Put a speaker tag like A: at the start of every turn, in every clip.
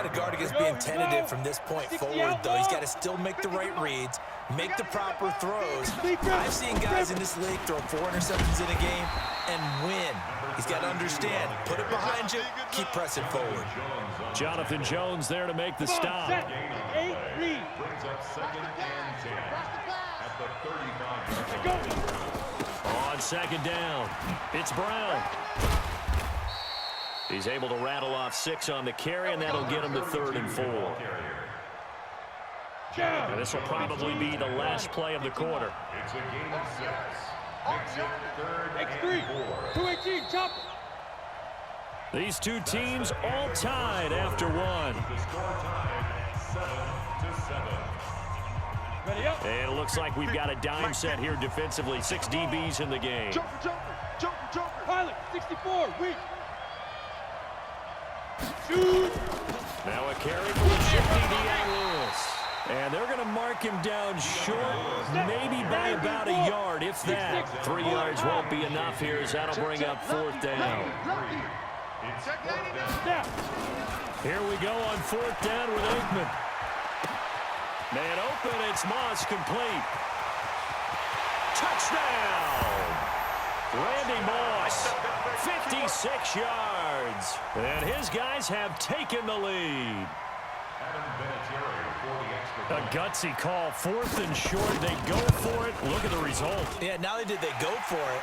A: got to guard against being tentative from this point forward, though. He's got to still make the right reads, make the proper throws. I've seen guys in this league throw 4 interceptions in a game and win. He's got to understand, put it behind you, keep pressing forward.
B: Jonathan Jones there to make the stop.
C: Brings up 2nd and 10 at the 35-yard.
B: On 2nd down, it's Brown. He's able to rattle off 6 on the carry, and that'll get him to 3rd and 4. And this will probably be the last play of the quarter.
C: It's a game of 6. Makes it 3rd and 4.
D: 218, chop.
B: These two teams all tied after one.
C: The score tied 7-7.
D: Ready up.
B: And it looks like we've got a dime set here defensively. 6 DBs in the game.
D: Joker. Pilot, 64, weak. Shoot.
B: Now a carry from the shifty Deion Lewis. And they're going to mark him down short, maybe by about a yard, if that. 3 yards won't be enough here, as that'll bring up 4th down.
C: It's 4th down.
B: Here we go on 4th down with Aikman. Man open, it's Moss, complete. Touchdown! Randy Moss, 56 yards. And his guys have taken the lead. A gutsy call, 4th and short. They go for it. Look at the result.
A: Yeah, not only did they go for it,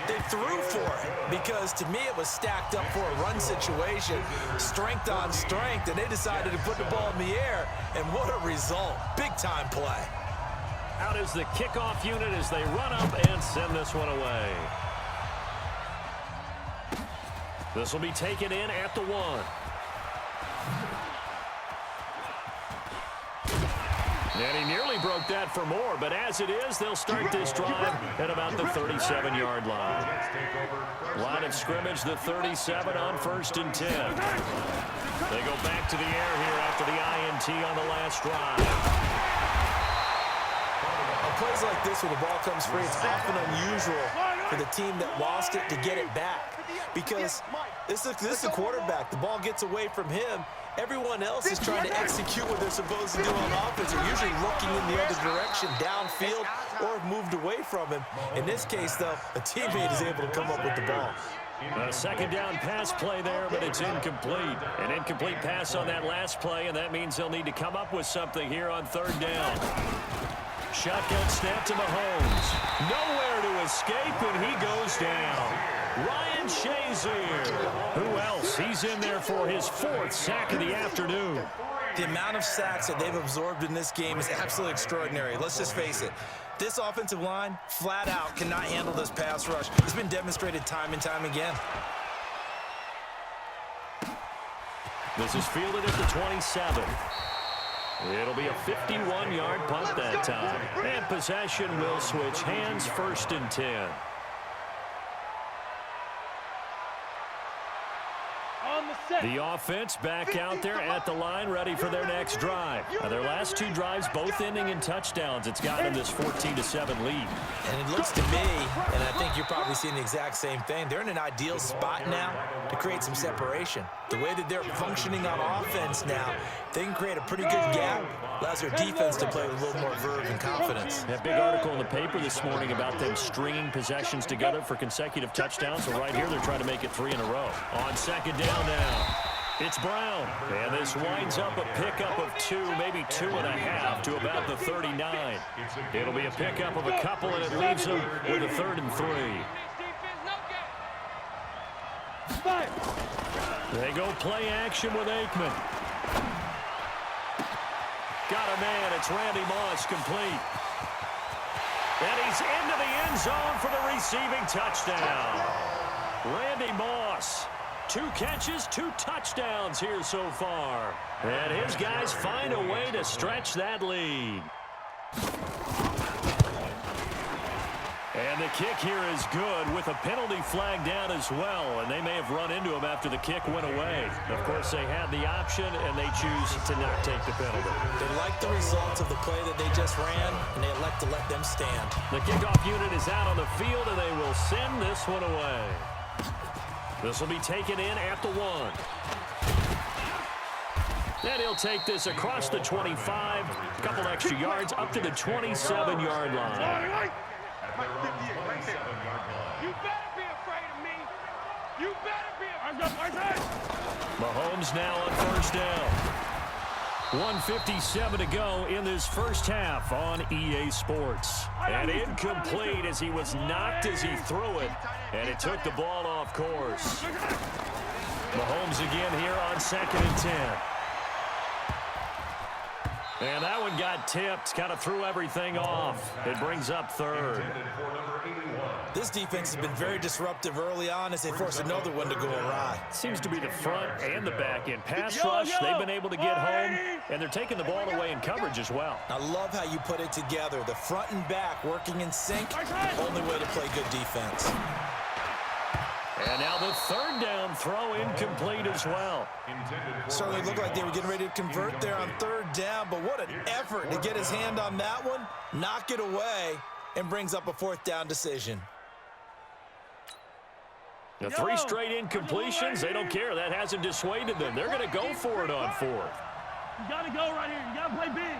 A: they threw for it. Because to me, it was stacked up for a run situation, strength on strength, and they decided to put the ball in the air. And what a result. Big-time play.
B: Out is the kickoff unit as they run up and send this one away. This will be taken in at the 1. And he nearly broke that for more, but as it is, they'll start this drive at about the 37-yard line. Line of scrimmage, the 37 on 1st and 10. They go back to the air here after the INT on the last drive.
A: Plays like this when the ball comes free, it's often unusual for the team that lost it to get it back. Because this is the quarterback. The ball gets away from him. Everyone else is trying to execute what they're supposed to do on offense. They're usually looking in the other direction, downfield, or have moved away from him. In this case, though, a teammate is able to come up with the ball.
B: A 2nd down pass play there, but it's incomplete. An incomplete pass on that last play, and that means they'll need to come up with something here on 3rd down. Shotgun snap to Mahomes. Nowhere to escape, and he goes down. Ryan Shazier. Who else? He's in there for his 4th sack of the afternoon.
A: The amount of sacks that they've absorbed in this game is absolutely extraordinary. Let's just face it. This offensive line, flat out, cannot handle this pass rush. It's been demonstrated time and time again.
B: This is fielded at the 27. It'll be a 51-yard punt that time. And possession will switch hands, 1st and 10. The offense back out there at the line, ready for their next drive. Now, their last 2 drives, both ending in touchdowns. It's got them this 14-7 lead.
A: And it looks to me, and I think you're probably seeing the exact same thing, they're in an ideal spot now to create some separation. The way that they're functioning on offense now, they can create a pretty good gap. Allows their defense to play with a little more verve and confidence.
B: That big article in the paper this morning about them stringing possessions together for consecutive touchdowns. So right here, they're trying to make it 3 in a row. On 2nd down now, it's Brown. And this winds up a pickup of 2, maybe 2.5 to about the 39. It'll be a pickup of a couple, and it leaves them with a 3rd and 3. They go play action with Aikman. Got a man. It's Randy Moss, complete. And he's into the end zone for the receiving touchdown. Randy Moss, 2 catches, 2 touchdowns here so far. And his guys find a way to stretch that lead. And the kick here is good with a penalty flag down as well. And they may have run into him after the kick went away. Of course, they had the option, and they choose to not take the penalty.
A: They like the results of the play that they just ran, and they elect to let them stand.
B: The kickoff unit is out on the field, and they will send this one away. This will be taken in at the 1. And he'll take this across the 25, a couple extra yards up to the 27-yard line.
D: You better be afraid of me. You better be afraid.
B: Mahomes now on first down. 1:57 to go in this first half on EA Sports. And incomplete as he was knocked as he threw it, and it took the ball off course. Mahomes again here on 2nd and 10. And that one got tipped, kind of threw everything off. It brings up 3rd.
A: This defense has been very disruptive early on as they force another one to go awry.
B: Seems to be the front and the back end. Pass rush, they've been able to get home, and they're taking the ball away in coverage as well.
A: I love how you put it together. The front and back working in sync, only way to play good defense.
B: And now the 3rd down throw incomplete as well.
A: Certainly looked like they were getting ready to convert there on 3rd down, but what an effort to get his hand on that one, knock it away, and brings up a 4th down decision.
B: The 3 straight incompletions, they don't care. That hasn't dissuaded them. They're going to go for it on 4th.
D: You got to go right here. You got to play big.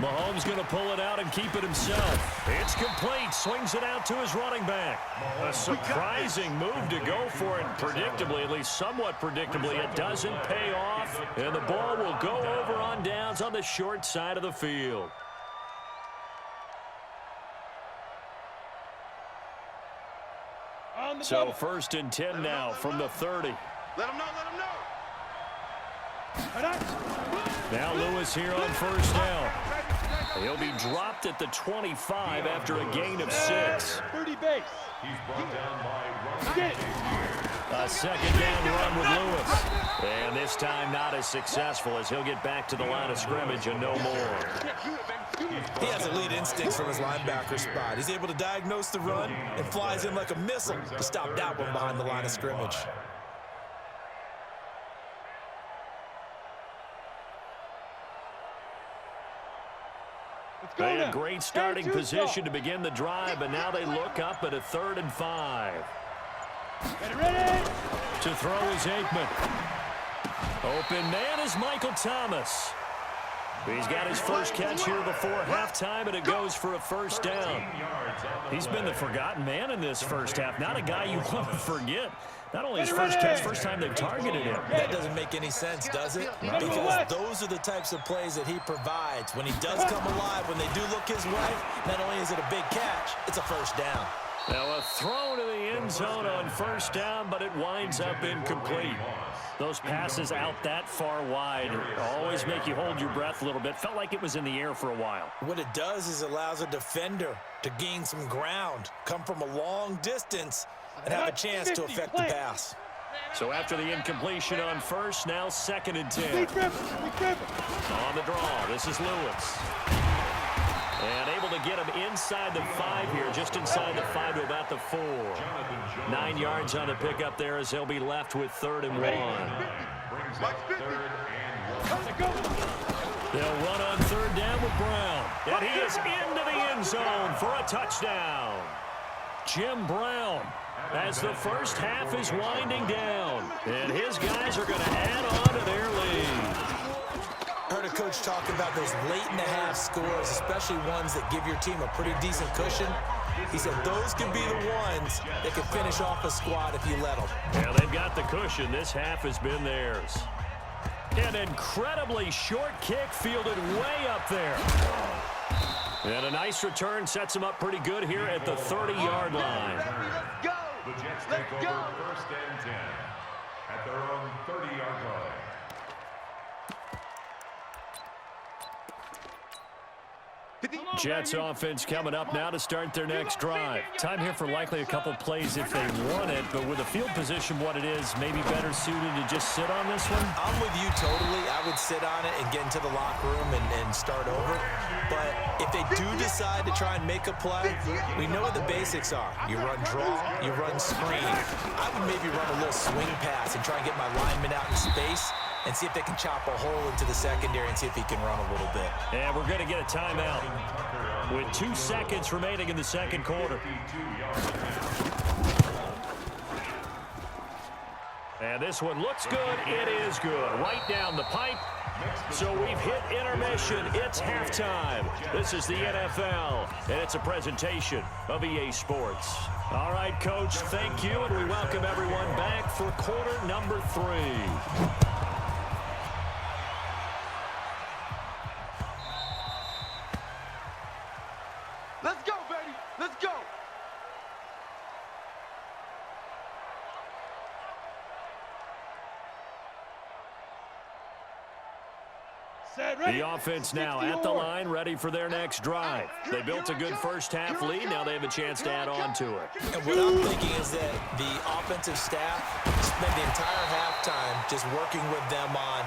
B: Mahomes going to pull it out and keep it himself. It's complete. Swings it out to his running back. A surprising move to go for it. Predictably, at least somewhat predictably, it doesn't pay off. And the ball will go over on downs on the short side of the field. So 1st and 10 now from the 30.
D: Let him know.
B: Now Lewis here on 1st down. He'll be dropped at the 25 after a gain of 6.
D: 30 base.
C: He's brought down by Ron.
B: A 2nd down run with Lewis. And this time not as successful as he'll get back to the line of scrimmage and no more.
A: He has elite instincts from his linebacker spot. He's able to diagnose the run and flies in like a missile to stop that one behind the line of scrimmage.
B: They had great starting position to begin the drive, but now they look up at a 3rd and 5.
D: Ready?
B: To throw is Aikman. Open man is Michael Thomas. He's got his first catch here before halftime, and it goes for a 1st down. He's been the forgotten man in this first half. Not a guy you want to forget. Not only his first catch, first time they've targeted him.
A: That doesn't make any sense, does it? Because those are the types of plays that he provides. When he does come alive, when they do look his way, not only is it a big catch, it's a 1st down.
B: Now a throw to the end zone on 1st down, but it winds up incomplete. Those passes out that far wide always make you hold your breath a little bit. Felt like it was in the air for a while.
A: What it does is allows a defender to gain some ground, come from a long distance, and have a chance to affect the pass.
B: So after the incompletion on 1st, now 2nd and 10. On the draw, this is Lewis. And able to get him inside the 5 here, just inside the 5 to about the 4. 9 yards on the pickup there as he'll be left with 3rd and 1. They'll run on 3rd down with Brown. And he is into the end zone for a touchdown. Jim Brown, as the first half is winding down. And his guys are going to add on to their lead.
A: I heard a coach talk about those late-in-the-half scores, especially ones that give your team a pretty decent cushion. He said those can be the ones that can finish off a squad if you let them.
B: Yeah, they've got the cushion. This half has been theirs. An incredibly short kick fielded way up there. And a nice return sets him up pretty good here at the 30-yard line.
C: The Jets take over 1st and 10 at their own 30-yard line.
B: Jets offense coming up now to start their next drive. Time here for likely a couple plays if they want it, but with the field position what it is, maybe better suited to just sit on this one?
A: I'm with you totally. I would sit on it and get into the locker room and start over. But if they do decide to try and make a play, we know what the basics are. You run draw, you run screen. I would maybe run a little swing pass and try and get my lineman out in space and see if they can chop a hole into the secondary and see if he can run a little bit.
B: And we're going to get a timeout with 2 seconds remaining in the second quarter. And this one looks good. It is good. Right down the pipe. So we've hit intermission. It's halftime. This is the NFL, and it's a presentation of EA Sports. All right, Coach, thank you, and we welcome everyone back for quarter number 3.
D: Let's go, baby. Let's go.
B: The offense now at the line, ready for their next drive. They built a good first-half lead. Now they have a chance to add on to it.
A: And what I'm thinking is that the offensive staff spent the entire halftime just working with them on,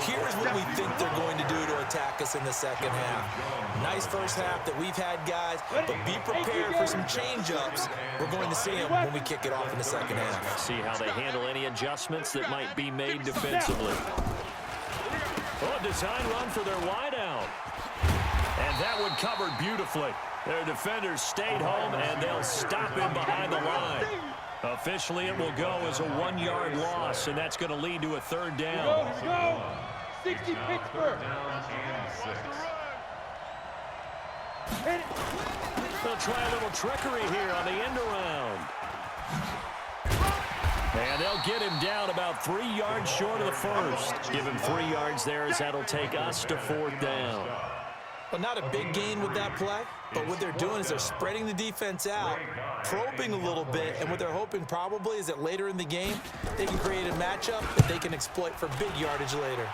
A: here's what we think they're going to do to attack us in the second half. Nice first half that we've had, guys, but be prepared for some change-ups. We're going to see them when we kick it off in the second half.
B: See how they handle any adjustments that might be made defensively. Oh, design run for their wideout. And that one covered beautifully. Their defenders stayed home, and they'll stop him behind the line. Officially, it will go as a 1-yard loss, and that's going to lead to a third down.
D: Here we go. 60 Pittsburgh.
B: They'll try a little trickery here on the end around. And they'll get him down about 3 yards short of the first. Give him 3 yards there as that'll take us to 4th down.
A: Well, not a big gain with that play, but what they're doing is they're spreading the defense out, probing a little bit, and what they're hoping probably is that later in the game, they can create a matchup that they can exploit for big yardage later.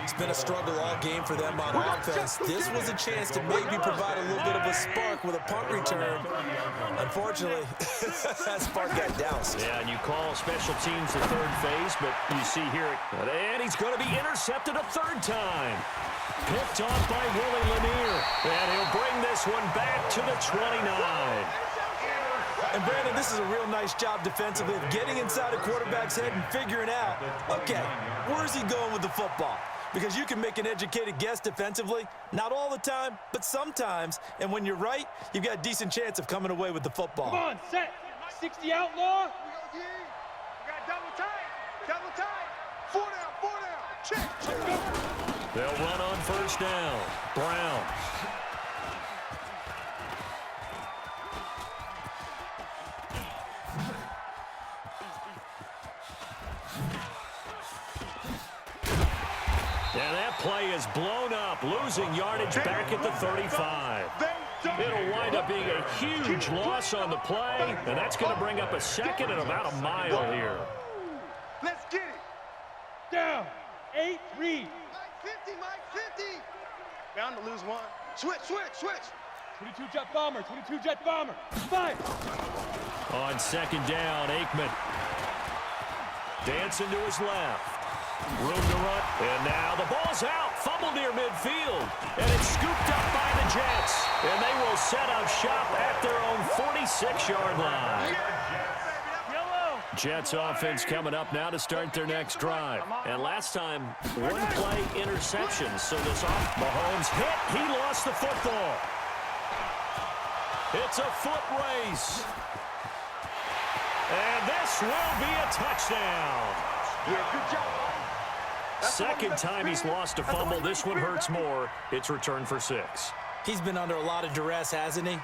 A: It's been a struggle all game for them on offense. This was a chance to maybe provide a little bit of a spark with a punt return. Unfortunately, that spark got doused.
B: Yeah, and you call special teams the third phase, but you see here, and he's going to be intercepted a third time. Picked off by Willie Lanier, and he'll bring this one back to the 29.
A: And Brandon, this is a real nice job defensively of getting inside a quarterback's head and figuring out, okay, where's he going with the football? Because you can make an educated guess defensively, not all the time, but sometimes. And when you're right, you've got a decent chance of coming away with the football.
D: Come on, set. 60 outlaw. We got double tight. Double tight. 4 down. Check.
B: They'll run on first down. Brown. And that play is blown up, losing yardage back at the 35. It'll wind up being a huge loss on the play, and that's going to bring up a second and about a mile here.
D: Let's get it. Down. 8-3. Mike 50, Mike 50. Bound to lose one. Switch. 22 jet bomber, 22 jet bomber. 5.
B: On second down, Aikman. Dancing to his left. Room to run, and now the ball's out. Fumble near midfield, and it's scooped up by the Jets. And they will set up shop at their own 46-yard line. Jets offense coming up now to start their next drive. And last time, one play interception. So this off, Mahomes hit. He lost the football. It's a foot race. And this will be a touchdown.
D: Yeah, good job.
B: Second time he's lost a fumble. This one hurts more. It's returned for 6.
A: He's been under a lot of duress, hasn't he?